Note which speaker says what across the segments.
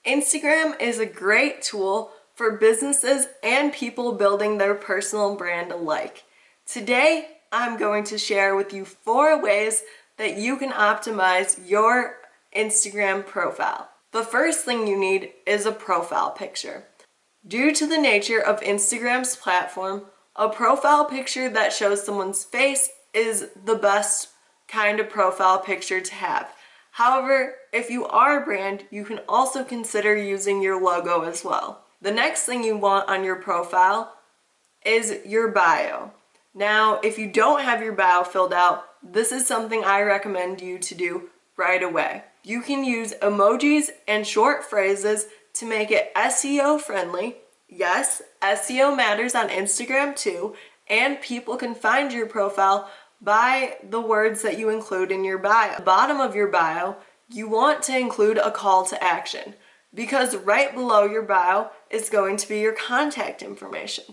Speaker 1: Instagram is a great tool for businesses and people building their personal brand alike. Today, I'm going to share with you 4 ways that you can optimize your Instagram profile. The first thing you need is a profile picture. Due to the nature of Instagram's platform, a profile picture that shows someone's face is the best kind of profile picture to have. However, if you are a brand, you can also consider using your logo as well. The next thing you want on your profile is your bio. Now, if you don't have your bio filled out, this is something I recommend you to do right away. You can use emojis and short phrases to make it SEO friendly. Yes, SEO matters on Instagram too, and people can find your profile by the words that you include in your bio. At the bottom of your bio, you want to include a call to action because right below your bio is going to be your contact information.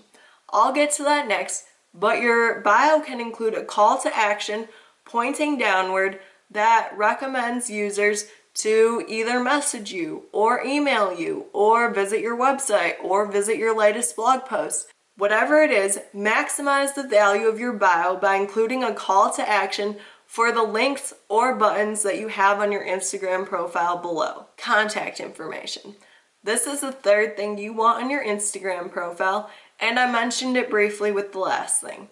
Speaker 1: I'll get to that next, but your bio can include a call to action pointing downward that recommends users to either message you or email you or visit your website or visit your latest blog post. Whatever it is, maximize the value of your bio by including a call to action for the links or buttons that you have on your Instagram profile below. Contact information. This is the third thing you want on your Instagram profile, and I mentioned it briefly with the last thing.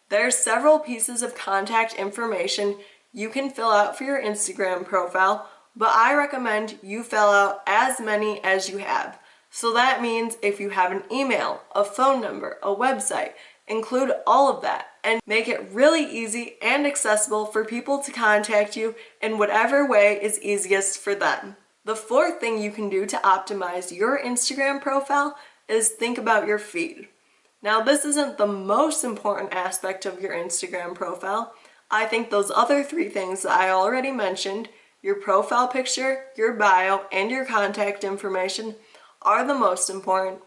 Speaker 1: There are several pieces of contact information you can fill out for your Instagram profile, but I recommend you fill out as many as you have. So that means if you have an email, a phone number, a website, include all of that and make it really easy and accessible for people to contact you in whatever way is easiest for them. The fourth thing you can do to optimize your Instagram profile is think about your feed. Now, this isn't the most important aspect of your Instagram profile. I think those other 3 things that I already mentioned, your profile picture, your bio, and your contact information, are the most important.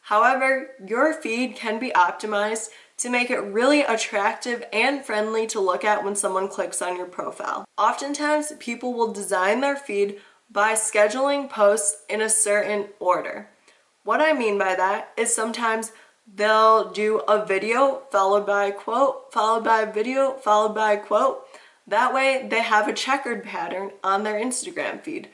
Speaker 1: However, your feed can be optimized to make it really attractive and friendly to look at when someone clicks on your profile. Oftentimes, people will design their feed by scheduling posts in a certain order. What I mean by that is sometimes they'll do a video followed by a quote, followed by a video, followed by a quote. That way they have a checkered pattern on their Instagram feed.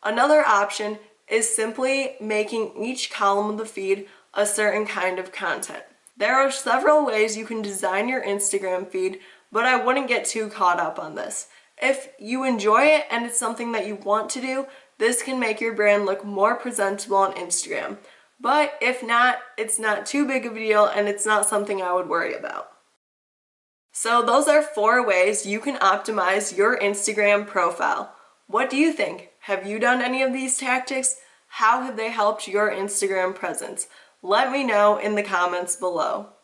Speaker 1: Another option is simply making each column of the feed a certain kind of content. There are several ways you can design your Instagram feed, but I wouldn't get too caught up on this. If you enjoy it and it's something that you want to do, this can make your brand look more presentable on Instagram. But if not, it's not too big of a deal and it's not something I would worry about. So those are 4 ways you can optimize your Instagram profile. What do you think? Have you done any of these tactics? How have they helped your Instagram presence? Let me know in the comments below.